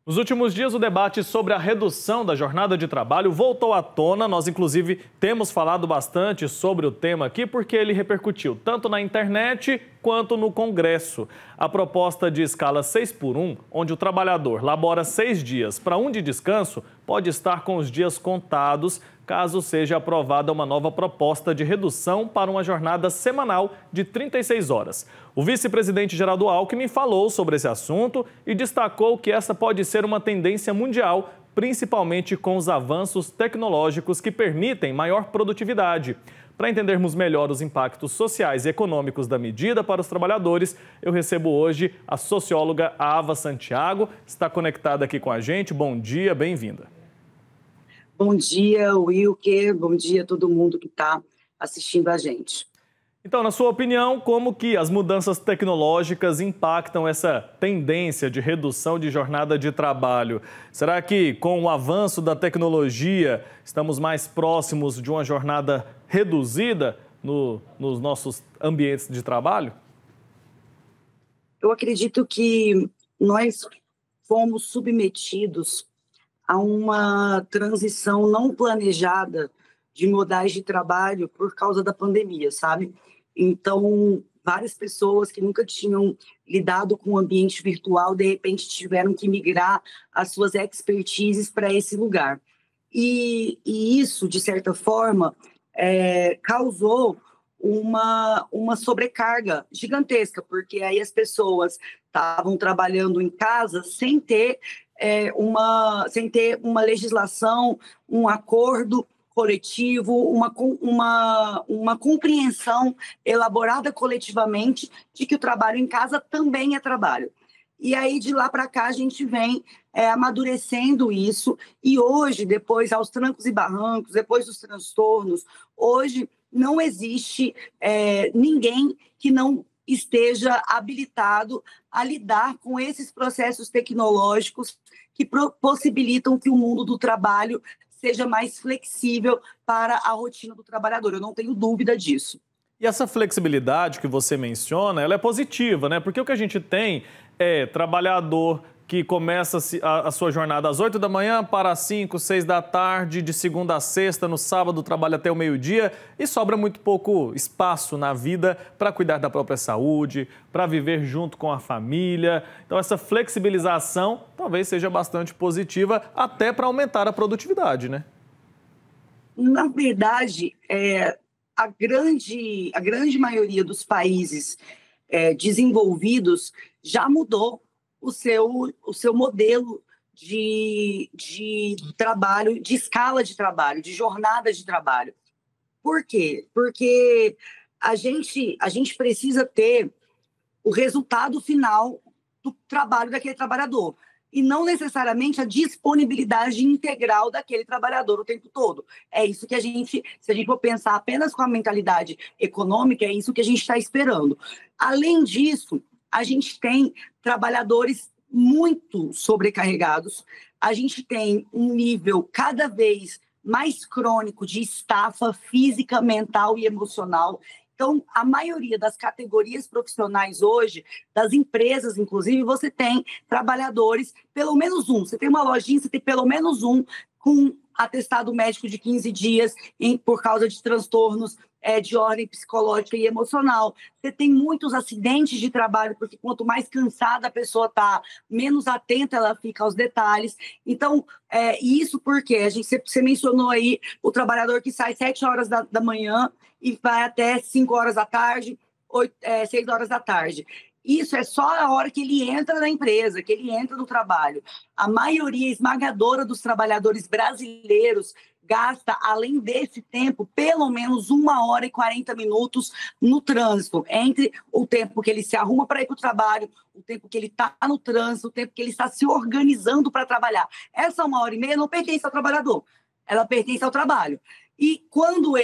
Nos últimos dias, o debate sobre a redução da jornada de trabalho voltou à tona. Nós, inclusive, temos falado bastante sobre o tema aqui porque ele repercutiu tanto na internet quanto no Congresso. A proposta de escala 6 por 1, onde o trabalhador labora 6 dias para um de descanso, pode estar com os dias contados, caso seja aprovada uma nova proposta de redução para uma jornada semanal de 36 horas. O vice-presidente Geraldo Alckmin falou sobre esse assunto e destacou que essa pode ser uma tendência mundial, principalmente com os avanços tecnológicos que permitem maior produtividade. Para entendermos melhor os impactos sociais e econômicos da medida para os trabalhadores, eu recebo hoje a socióloga Ava Santiago, está conectada aqui com a gente. Bom dia, bem-vinda. Bom dia, Wilker. Bom dia a todo mundo que está assistindo a gente. Então, na sua opinião, como que as mudanças tecnológicas impactam essa tendência de redução de jornada de trabalho? Será que, com o avanço da tecnologia, estamos mais próximos de uma jornada reduzida nos nossos ambientes de trabalho? Eu acredito que nós fomos submetidos a uma transição não planejada de modais de trabalho por causa da pandemia, sabe? Então, várias pessoas que nunca tinham lidado com o ambiente virtual, de repente tiveram que migrar as suas expertises para esse lugar. E isso, de certa forma, causou uma sobrecarga gigantesca, porque aí as pessoas estavam trabalhando em casa sem ter uma legislação, um acordo coletivo, uma compreensão elaborada coletivamente de que o trabalho em casa também é trabalho. E aí, de lá para cá, a gente vem amadurecendo isso. E hoje, depois, aos trancos e barrancos, depois dos transtornos, hoje não existe ninguém que não esteja habilitado a lidar com esses processos tecnológicos que possibilitam que o mundo do trabalho seja mais flexível para a rotina do trabalhador. Eu não tenho dúvida disso. E essa flexibilidade que você menciona, ela é positiva, né? Porque o que a gente tem é trabalhador que começa a sua jornada às 8 da manhã para às 5, 6 da tarde, de segunda a sexta, no sábado trabalha até o meio-dia e sobra muito pouco espaço na vida para cuidar da própria saúde, para viver junto com a família. Então essa flexibilização talvez seja bastante positiva até para aumentar a produtividade, né? Na verdade, a grande maioria dos países desenvolvidos já mudou o seu modelo de trabalho, de escala de trabalho, de jornada de trabalho. Por quê? Porque a gente precisa ter o resultado final do trabalho daquele trabalhador e não necessariamente a disponibilidade integral daquele trabalhador o tempo todo. É isso que se a gente for pensar apenas com a mentalidade econômica, é isso que a gente está esperando. Além disso, a gente tem trabalhadores muito sobrecarregados, a gente tem um nível cada vez mais crônico de estafa física, mental e emocional. Então, a maioria das categorias profissionais hoje, das empresas, inclusive, você tem trabalhadores, pelo menos um. Você tem uma lojinha, você tem pelo menos um com atestado médico de 15 dias por causa de transtornos de ordem psicológica e emocional. Você tem muitos acidentes de trabalho, porque quanto mais cansada a pessoa está, menos atenta ela fica aos detalhes. Então, isso porque você mencionou aí o trabalhador que sai 7 horas da manhã e vai até 5 horas da tarde, 6 horas da tarde. Isso é só a hora que ele entra na empresa, que ele entra no trabalho. A maioria esmagadora dos trabalhadores brasileiros gasta, além desse tempo, pelo menos 1 hora e 40 minutos no trânsito, entre o tempo que ele se arruma para ir para o trabalho, o tempo que ele está no trânsito, o tempo que ele está se organizando para trabalhar. Essa 1 hora e meia não pertence ao trabalhador, ela pertence ao trabalho. E quando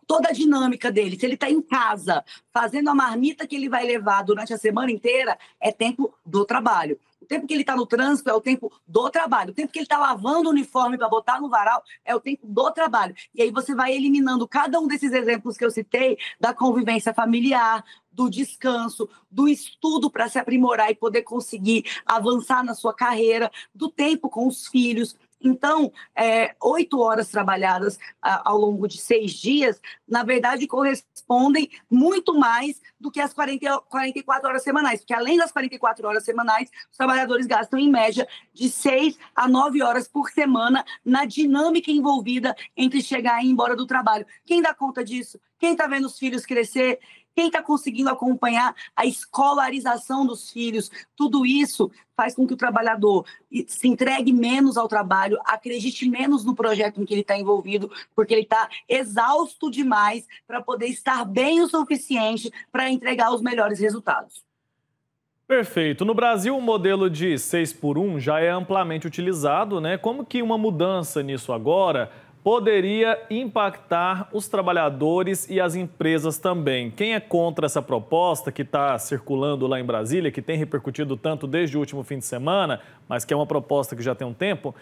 toda a dinâmica dele, se ele está em casa, fazendo a marmita que ele vai levar durante a semana inteira, é tempo do trabalho. O tempo que ele está no trânsito é o tempo do trabalho. O tempo que ele está lavando o uniforme para botar no varal é o tempo do trabalho. E aí você vai eliminando cada um desses exemplos que eu citei da convivência familiar, do descanso, do estudo para se aprimorar e poder conseguir avançar na sua carreira, do tempo com os filhos. Então, 8 horas trabalhadas ao longo de 6 dias, na verdade, correspondem muito mais do que as 44 horas semanais, porque além das 44 horas semanais, os trabalhadores gastam, em média, de 6 a 9 horas por semana na dinâmica envolvida entre chegar e ir embora do trabalho. Quem dá conta disso? Quem está vendo os filhos crescer? Quem está conseguindo acompanhar a escolarização dos filhos? Tudo isso faz com que o trabalhador se entregue menos ao trabalho, acredite menos no projeto em que ele está envolvido, porque ele está exausto demais para poder estar bem o suficiente para entregar os melhores resultados. Perfeito. No Brasil, o modelo de 6x1 já é amplamente utilizado, né? Como que uma mudança nisso agora poderia impactar os trabalhadores e as empresas também? Quem é contra essa proposta que está circulando lá em Brasília, que tem repercutido tanto desde o último fim de semana, mas que é uma proposta que já tem um tempo,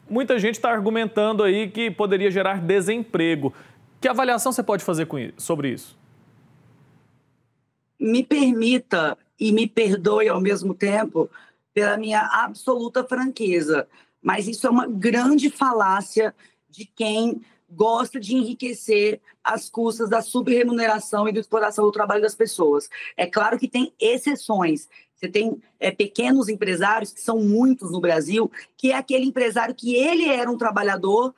muita gente está argumentando aí que poderia gerar desemprego. Que avaliação você pode fazer sobre isso? Me permita e me perdoe ao mesmo tempo pela minha absoluta franqueza, mas isso é uma grande falácia de quem gosta de enriquecer às custas da subremuneração e da exploração do trabalho das pessoas. É claro que tem exceções. Você tem pequenos empresários, que são muitos no Brasil, que é aquele empresário que ele era um trabalhador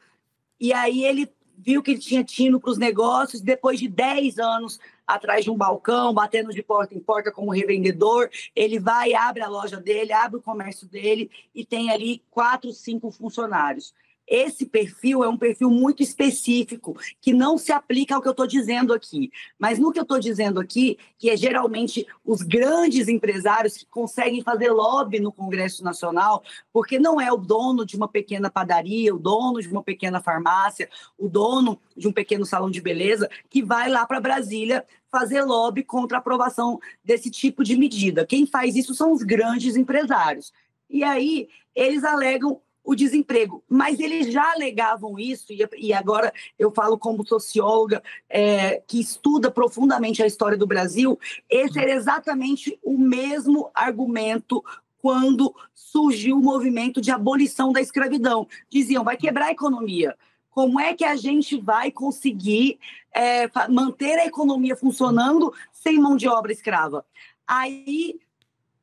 e aí ele viu que ele tinha tino para os negócios, depois de 10 anos atrás de um balcão, batendo de porta em porta como revendedor, ele vai, abre a loja dele, abre o comércio dele e tem ali 4, 5 funcionários. Esse perfil é um perfil muito específico, que não se aplica ao que eu estou dizendo aqui. Mas no que eu estou dizendo aqui, que é geralmente os grandes empresários que conseguem fazer lobby no Congresso Nacional, porque não é o dono de uma pequena padaria, o dono de uma pequena farmácia, o dono de um pequeno salão de beleza, que vai lá para Brasília fazer lobby contra a aprovação desse tipo de medida. Quem faz isso são os grandes empresários. E aí eles alegam o desemprego, mas eles já alegavam isso, e agora eu falo como socióloga que estuda profundamente a história do Brasil, esse era exatamente o mesmo argumento quando surgiu o movimento de abolição da escravidão. Diziam, vai quebrar a economia. Como é que a gente vai conseguir manter a economia funcionando sem mão de obra escrava? Aí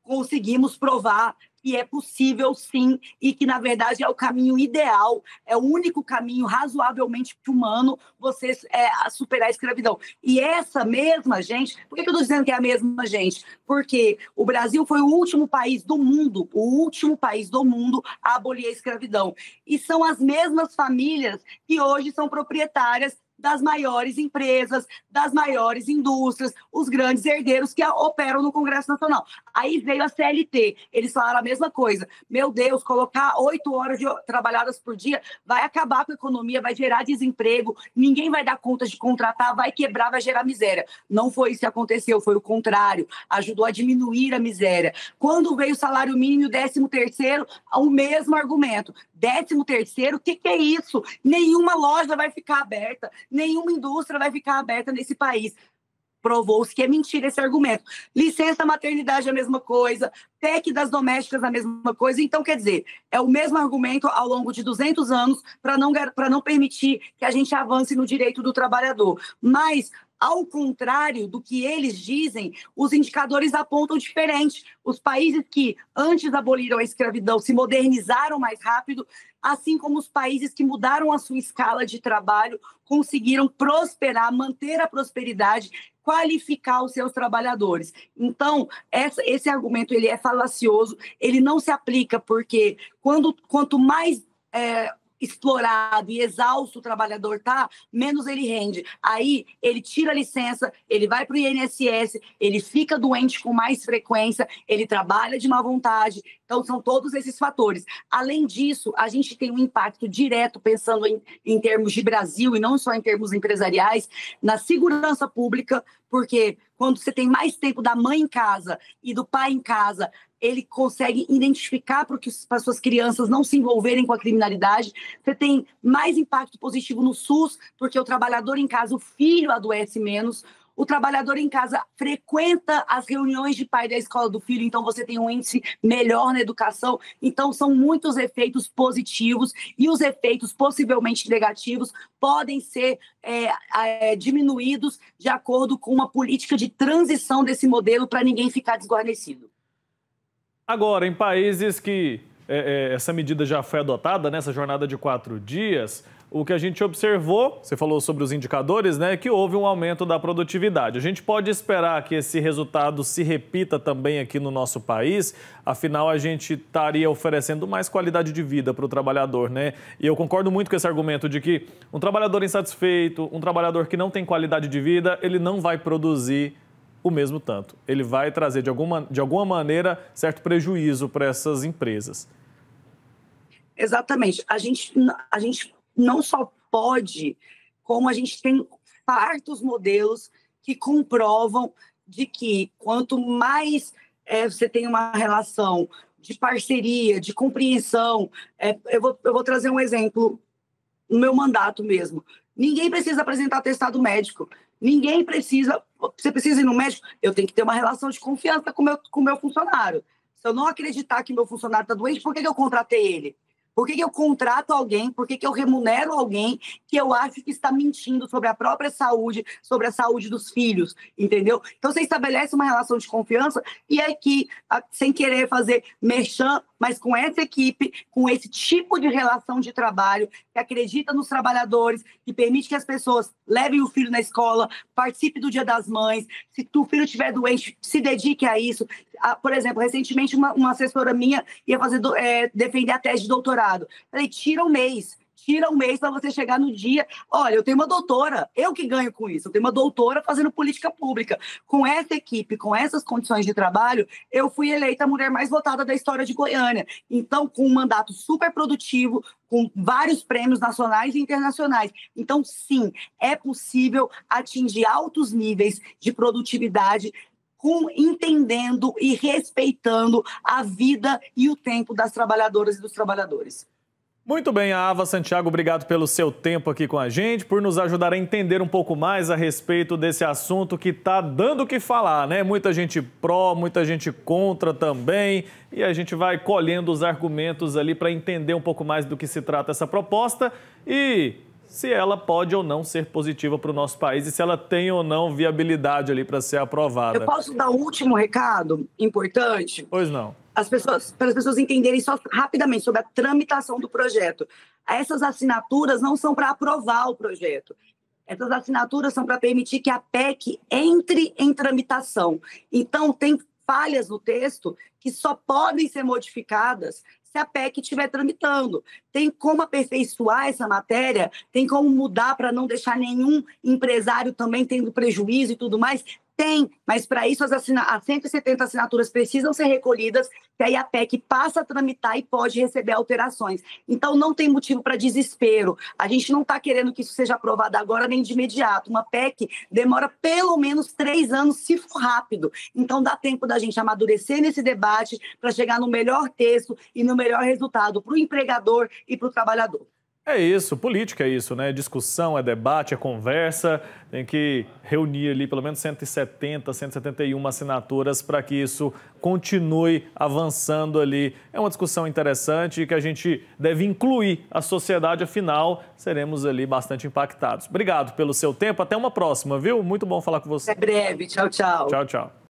conseguimos provar que é possível, sim, e que, na verdade, é o caminho ideal, é o único caminho razoavelmente humano você superar a escravidão. E essa mesma gente... Por que eu estou dizendo que é a mesma gente? Porque o Brasil foi o último país do mundo a abolir a escravidão. E são as mesmas famílias que hoje são proprietárias das maiores empresas, das maiores indústrias, os grandes herdeiros que operam no Congresso Nacional. Aí veio a CLT, eles falaram a mesma coisa. Meu Deus, colocar 8 horas trabalhadas por dia vai acabar com a economia, vai gerar desemprego, ninguém vai dar conta de contratar, vai quebrar, vai gerar miséria. Não foi isso que aconteceu, foi o contrário, ajudou a diminuir a miséria. Quando veio o salário mínimo e o 13º, o mesmo argumento. 13º, o que é isso? Nenhuma loja vai ficar aberta, nenhuma indústria vai ficar aberta nesse país. Provou-se que é mentira esse argumento. Licença maternidade é a mesma coisa, PEC das domésticas é a mesma coisa. Então, quer dizer, é o mesmo argumento ao longo de 200 anos para não permitir que a gente avance no direito do trabalhador. Mas, ao contrário do que eles dizem, os indicadores apontam diferente. Os países que antes aboliram a escravidão se modernizaram mais rápido, assim como os países que mudaram a sua escala de trabalho conseguiram prosperar, manter a prosperidade, qualificar os seus trabalhadores. Então, esse argumento ele é falacioso, ele não se aplica porque quanto mais explorado e exausto o trabalhador está, menos ele rende. Aí ele tira a licença, ele vai para o INSS, ele fica doente com mais frequência, ele trabalha de má vontade. Então, são todos esses fatores. Além disso, a gente tem um impacto direto, pensando em termos de Brasil e não só em termos empresariais, na segurança pública, porque quando você tem mais tempo da mãe em casa e do pai em casa, ele consegue identificar para as suas crianças não se envolverem com a criminalidade. Você tem mais impacto positivo no SUS, porque o trabalhador em casa, o filho adoece menos. O trabalhador em casa frequenta as reuniões de pai da escola do filho, então você tem um índice melhor na educação. Então, são muitos efeitos positivos e os efeitos possivelmente negativos podem ser diminuídos de acordo com uma política de transição desse modelo para ninguém ficar desguarnecido. Agora, em países que essa medida já foi adotada, nessa jornada de 4 dias, o que a gente observou, você falou sobre os indicadores, né, que houve um aumento da produtividade. A gente pode esperar que esse resultado se repita também aqui no nosso país, afinal a gente estaria oferecendo mais qualidade de vida para o trabalhador, né? E eu concordo muito com esse argumento de que um trabalhador insatisfeito, um trabalhador que não tem qualidade de vida, ele não vai produzir o mesmo tanto. Ele vai trazer, de alguma maneira, certo prejuízo para essas empresas. Exatamente. A gente não só pode, como a gente tem fartos modelos que comprovam de que quanto mais você tem uma relação de parceria, de compreensão, eu vou trazer um exemplo no meu mandato mesmo. Ninguém precisa apresentar atestado médico. Ninguém precisa. Você precisa ir no médico? Eu tenho que ter uma relação de confiança com o meu funcionário. Se eu não acreditar que meu funcionário está doente, por que eu contratei ele? Por que eu contrato alguém? Por que eu remunero alguém que eu acho que está mentindo sobre a própria saúde, sobre a saúde dos filhos, entendeu? Então, você estabelece uma relação de confiança e é que, sem querer fazer merchan, mas com essa equipe, com esse tipo de relação de trabalho, que acredita nos trabalhadores, que permite que as pessoas levem o filho na escola, participe do Dia das Mães, se o filho estiver doente, se dedique a isso. Por exemplo, recentemente uma assessora minha ia defender a tese de doutorado. Falei, tira um mês para você chegar no dia. Olha, eu tenho uma doutora, eu que ganho com isso. Eu tenho uma doutora fazendo política pública. Com essa equipe, com essas condições de trabalho, eu fui eleita a mulher mais votada da história de Goiânia. Então, com um mandato super produtivo, com vários prêmios nacionais e internacionais. Então, sim, é possível atingir altos níveis de produtividade entendendo e respeitando a vida e o tempo das trabalhadoras e dos trabalhadores. Muito bem, Ava Santiago, obrigado pelo seu tempo aqui com a gente, por nos ajudar a entender um pouco mais a respeito desse assunto que está dando o que falar, né? Muita gente pró, muita gente contra também, e a gente vai colhendo os argumentos ali para entender um pouco mais do que se trata essa proposta e se ela pode ou não ser positiva para o nosso país e se ela tem ou não viabilidade ali para ser aprovada. Eu posso dar um último recado importante? Pois não. Para as pessoas entenderem só rapidamente sobre a tramitação do projeto. Essas assinaturas não são para aprovar o projeto. Essas assinaturas são para permitir que a PEC entre em tramitação. Então, tem falhas no texto que só podem ser modificadas se a PEC estiver tramitando. Tem como aperfeiçoar essa matéria, tem como mudar para não deixar nenhum empresário também tendo prejuízo e tudo mais? Tem, mas para isso as 170 assinaturas precisam ser recolhidas, que aí a PEC passa a tramitar e pode receber alterações. Então não tem motivo para desespero. A gente não está querendo que isso seja aprovado agora nem de imediato. Uma PEC demora pelo menos 3 anos, se for rápido. Então dá tempo da gente amadurecer nesse debate para chegar no melhor texto e no melhor resultado para o empregador e para o trabalhador. É isso, política é isso, né? Discussão, é debate, é conversa. Tem que reunir ali pelo menos 170, 171 assinaturas para que isso continue avançando ali. É uma discussão interessante que a gente deve incluir a sociedade, afinal, seremos ali bastante impactados. Obrigado pelo seu tempo, até uma próxima, viu? Muito bom falar com você. Até breve, tchau, tchau. Tchau, tchau.